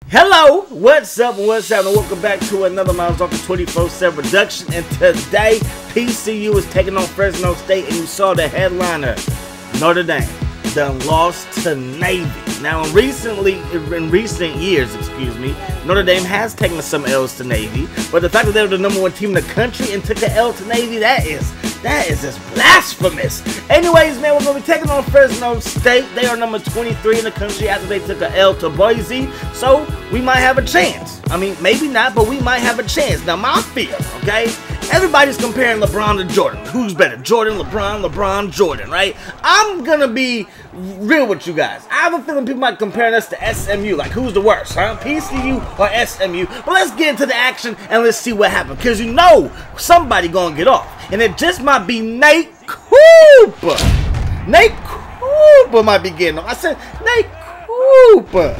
Hello, what's up, and welcome back to another Miles Off the 24/7 production. And today, PCU is taking on Fresno State, and you saw the headliner, Notre Dame done lost to Navy. Now, in recent years, Notre Dame has taken some L's to Navy, but the fact that they were the #1 team in the country and took an L to Navy, that is just blasphemous. Anyways, man, we're going to be taking on Fresno State. They are number 23 in the country after they took an L to Boise, so we might have a chance. I mean, maybe not, but we might have a chance. Now, my fear, okay? Everybody's comparing LeBron to Jordan. Who's better? Jordan, LeBron, Jordan, right? I'm going to be real with you guys. I have a feeling people might compare us to SMU. Like, who's the worst, huh? PCU or SMU? But let's get into the action and let's see what happens. Because you know somebody going to get off. And it just might be Nate Cooper. Nate Cooper might be getting off. I said Nate Cooper.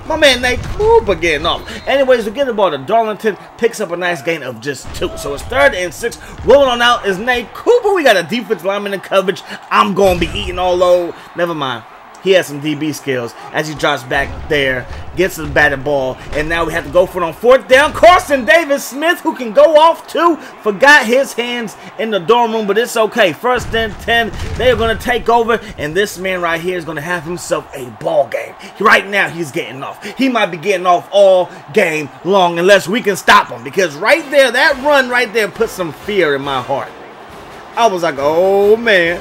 My man Nate Cooper getting off. Anyways, we get the ball to Darlington. Picks up a nice gain of just 2. So it's 3rd and 6. Rolling on out is Nate Cooper. We got a defensive lineman in coverage. I'm going to be eating all over. Never mind. He has some DB skills as he drops back there, gets the batted ball, and now we have to go for it on 4th down. Carson Davis-Smith, who can go off too, forgot his hands in the dorm room, but it's okay. 1st and 10, they are going to take over, and this man right here is going to have himself a ball game. Right now, he's getting off. He might be getting off all game long unless we can stop him, because right there, that run right there put some fear in my heart. I was like, oh man,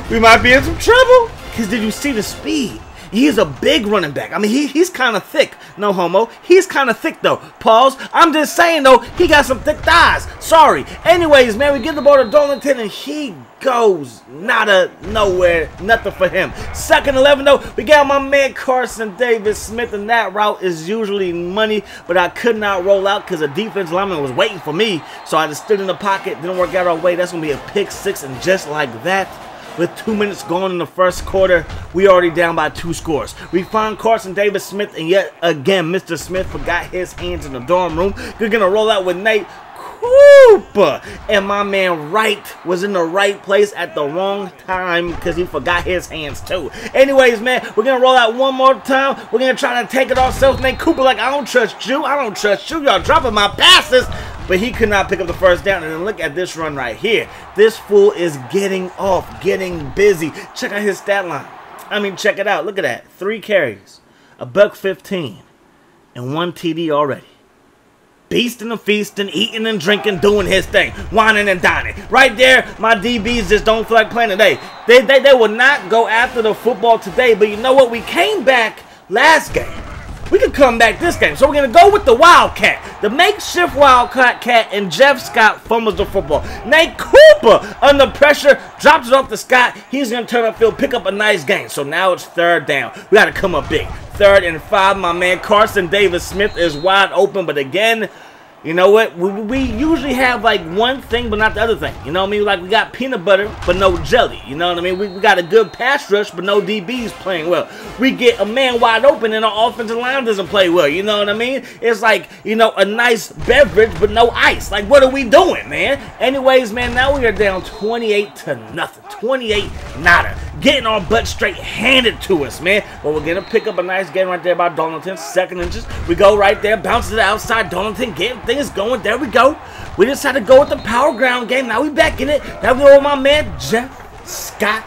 we might be in some trouble. Because did you see the speed? He's a big running back. I mean, he's kind of thick. No homo. He's kind of thick, though. Pause. I'm just saying, though, he got some thick thighs. Sorry. Anyways, man, we get the ball to Darlington, and he goes nowhere. Nothing for him. 2nd and 11, though. We got my man Carson Davis-Smith, and that route is usually money, but I could not roll out because the defense lineman was waiting for me. So I just stood in the pocket. Didn't work out our way. That's going to be a pick 6, and just like that, with 2 minutes gone in the first quarter, we already down by 2 scores. We find Carson Davis-Smith, and yet again, Mr. Smith forgot his hands in the dorm room. We're going to roll out with Nate Cooper. And my man Wright was in the right place at the wrong time because he forgot his hands too. Anyways, man, we're going to roll out one more time. We're going to try to take it ourselves. Nate Cooper like, I don't trust you. I don't trust you. Y'all dropping my passes. But he could not pick up the 1st down. And then look at this run right here. This fool is getting off, getting busy. Check out his stat line. I mean, check it out. Look at that. 3 carries, $115, and 1 TD already. Beasting and feasting, eating and drinking, doing his thing. Whining and dining. Right there, my DBs just don't feel like playing today. They will not go after the football today. But you know what? We came back last game. We could come back this game. So we're going to go with the Wildcat. The makeshift Wildcat, and Jeff Scott fumbles the football. Nate Cooper, under pressure, drops it off to Scott. He's going to turn upfield, pick up a nice gain. So now it's 3rd down. We got to come up big. 3rd and 5. My man Carson Davis-Smith is wide open. But again, you know what? We usually have like one thing but not the other thing. You know what I mean? Like we got peanut butter but no jelly. You know what I mean? We got a good pass rush but no DBs playing well. We get a man wide open and our offensive line doesn't play well. You know what I mean? It's like, you know, a nice beverage but no ice. Like what are we doing, man? Anyways, man, now we are down 28-0. 28 nada. Getting our butt straight handed to us, man. But we're going to pick up a nice game right there by Darlington. 2nd inches. We go right there. Bounce to the outside. Darlington getting things going. There we go. We just had to go with the power ground game. Now we back in it. Now we go with my man Jeff Scott.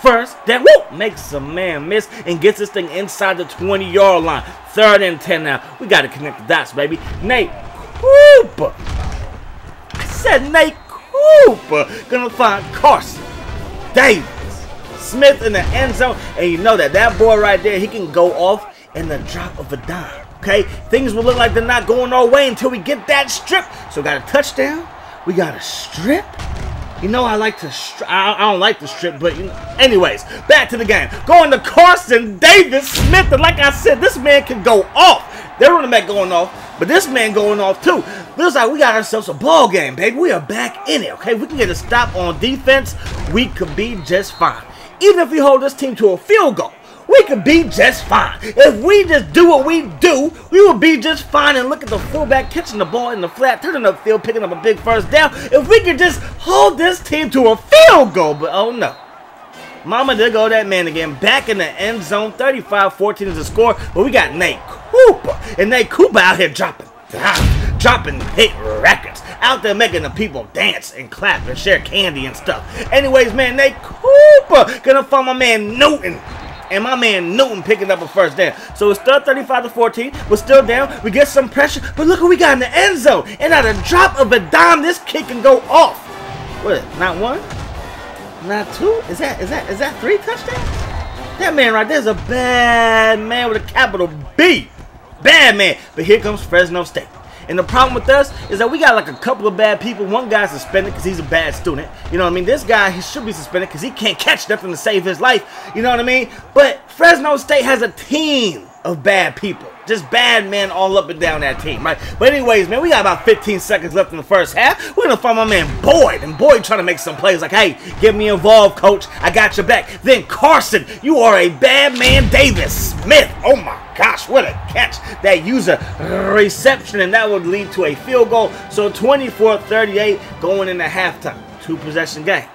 1st down. Woo! Makes a man miss and gets this thing inside the 20-yard line. 3rd and 10 now. We got to connect the dots, baby. Nate Cooper. I said Nate Cooper. Gonna find Carson Davis-Smith in the end zone. And you know that boy right there, he can go off in the drop of a dime. Okay? Things will look like they're not going our way until we get that strip. So we got a touchdown. We got a strip. You know I like to I don't like the strip, but you know. Anyways, back to the game. Going to Carson Davis-Smith, and like I said, this man can go off. They're running back going off, but this man going off too. Looks like we got ourselves a ball game, baby. We are back in it, okay? If we can get a stop on defense, we could be just fine. Even if we hold this team to a field goal, we could be just fine. If we just do what we do, we will be just fine. And look at the fullback catching the ball in the flat, turning upfield, picking up a big 1st down. If we could just hold this team to a field goal, but oh no. Mama, there go that man again. Back in the end zone. 35-14 is the score. But we got Nate Cooper. And Nate Cooper out here dropping hit records. Out there making the people dance and clap and share candy and stuff. Anyways, man, Nate Cooper gonna find my man Newton. And my man Newton picking up a first down. So it's still 35-14. We're still down. We get some pressure. But look what we got in the end zone. And at a drop of a dime, this kick can go off. What? Not one? Not two? Is that 3 touchdowns? That man right there is a bad man with a capital B. Bad man. But here comes Fresno State. And the problem with us is that we got like a couple of bad people. One guy's suspended because he's a bad student. You know what I mean? This guy, he should be suspended because he can't catch nothing to save his life. You know what I mean? But Fresno State has a team of bad people. Just bad men all up and down that team, right? But anyways, man, we got about 15 seconds left in the first half. We're going to find my man Boyd. And Boyd trying to make some plays like, hey, get me involved, coach. I got your back. Then Carson, you are a bad man. Davis Smith. Oh, my gosh, what a catch. That user reception, and that would lead to a field goal. So 24-38 going into halftime. 2-possession game.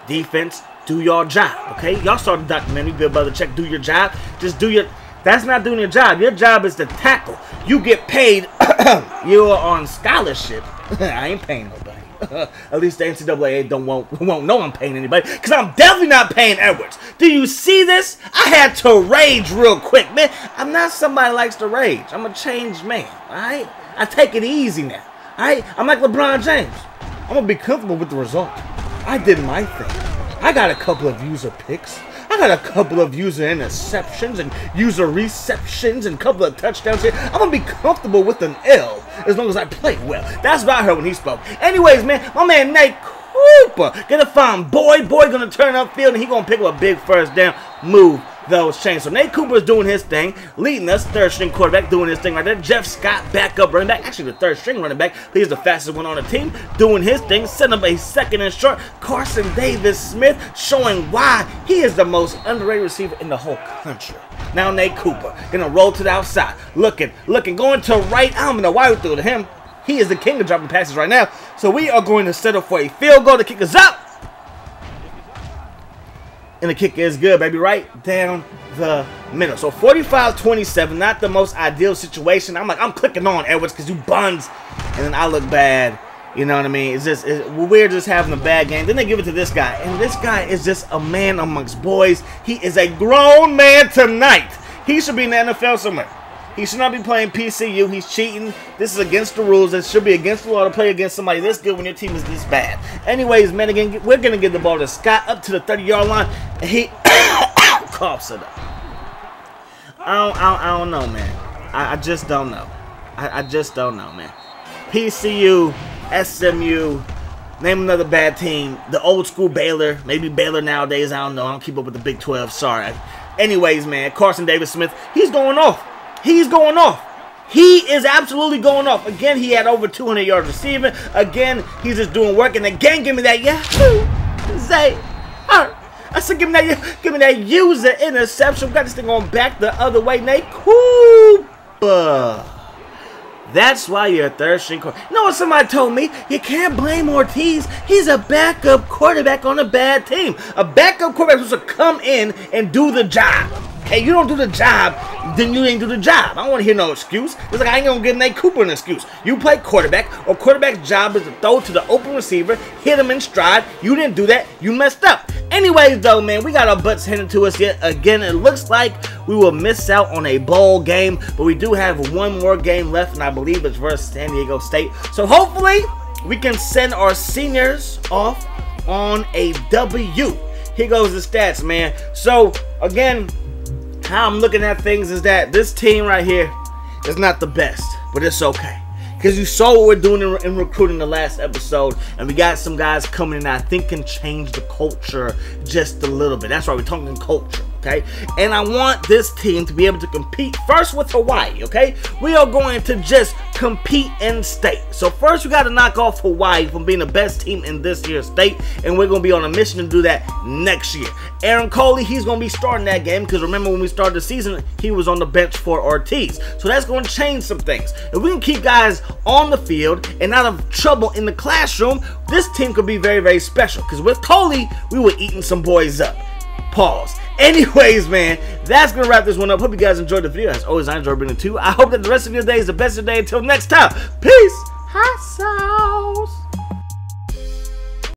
Defense, do your job, okay? Y'all saw the documentary, Bill Belichick, do your job. Just do your... That's not doing your job. Your job is to tackle. You get paid. You're on scholarship. I ain't paying nobody. At least the NCAA won't know I'm paying anybody. Because I'm definitely not paying Edwards. Do you see this? I had to rage real quick, man. I'm not somebody that likes to rage. I'm a changed man, all right? I take it easy now, all right? I'm like LeBron James. I'm going to be comfortable with the result. I did my thing. I got a couple of user picks. I got a couple of user interceptions and user receptions and a couple of touchdowns here. I'm going to be comfortable with an L as long as I play well. That's what I heard when he spoke. Anyways, man, my man Nate Cooper going to find Boyd. Boyd going to turn upfield and he going to pick up a big first down. Move those chains. So Nate Cooper is doing his thing, leading us, third string quarterback, doing his thing right there. Jeff Scott, backup running back, actually the third string running back. He's the fastest one on the team, doing his thing, setting up a second and short. Carson Davis Smith showing why he is the most underrated receiver in the whole country. Now Nate Cooper gonna roll to the outside, looking, going to right. I don't know why we threw to him. He is the king of dropping passes right now. So we are going to settle for a field goal to kick us up. And the kick is good, baby, right down the middle. So 45-27, not the most ideal situation. I'm clicking on Edwards because you buns, and then I look bad. You know what I mean? We're just having a bad game. Then they give it to this guy, and this guy is just a man amongst boys. He is a grown man tonight. He should be in the NFL somewhere. He should not be playing PCU. He's cheating. This is against the rules. It should be against the law to play against somebody this good when your team is this bad. Anyways, man, again, we're going to get the ball to Scott up to the 30-yard line. And he coughs it up. I don't know, man. I just don't know. I just don't know, man. PCU, SMU, name another bad team. The old school Baylor. Maybe Baylor nowadays. I don't know. I don't keep up with the Big 12. Sorry. Anyways, man, Carson Davis Smith, he's going off. He's going off. He is absolutely going off. Again, he had over 200 yards receiving. Again, he's just doing work. And again, give me that I said, give me that user interception. We got this thing on back the other way. Nate Cooper. That's why you're a third string quarterback. You know what somebody told me? You can't blame Ortiz. He's a backup quarterback on a bad team. A backup quarterback is supposed to come in and do the job. Hey, you don't do the job, then you ain't do the job. I don't want to hear no excuse. It's like I ain't going to give Nate Cooper an excuse. You play quarterback, or quarterback's job is to throw to the open receiver, hit him in stride. You didn't do that. You messed up. Anyways, though, man, we got our butts handed to us yet again. It looks like we will miss out on a bowl game, but we do have one more game left, and I believe it's versus San Diego State. So hopefully we can send our seniors off on a W. Here goes the stats, man. So, again, how I'm looking at things is that this team right here is not the best, but it's okay. Because you saw what we're doing in recruiting the last episode, and we got some guys coming in that I think can change the culture just a little bit. That's why we're talking culture, okay? And I want this team to be able to compete first with Hawaii, okay? We are going to just compete in state. So first we got to knock off Hawaii from being the best team in this year's state, and we're going to be on a mission to do that next year. Aaron Coley, he's going to be starting that game because remember when we started the season, he was on the bench for Ortiz. So that's going to change some things. If we can keep guys on the field and out of trouble in the classroom, this team could be very, very special. Because with Coley, we were eating some boys up. Pause. Anyways, man, that's going to wrap this one up. Hope you guys enjoyed the video. As always, I enjoyed bringing it to you. I hope that the rest of your day is the best of your day. Until next time, peace.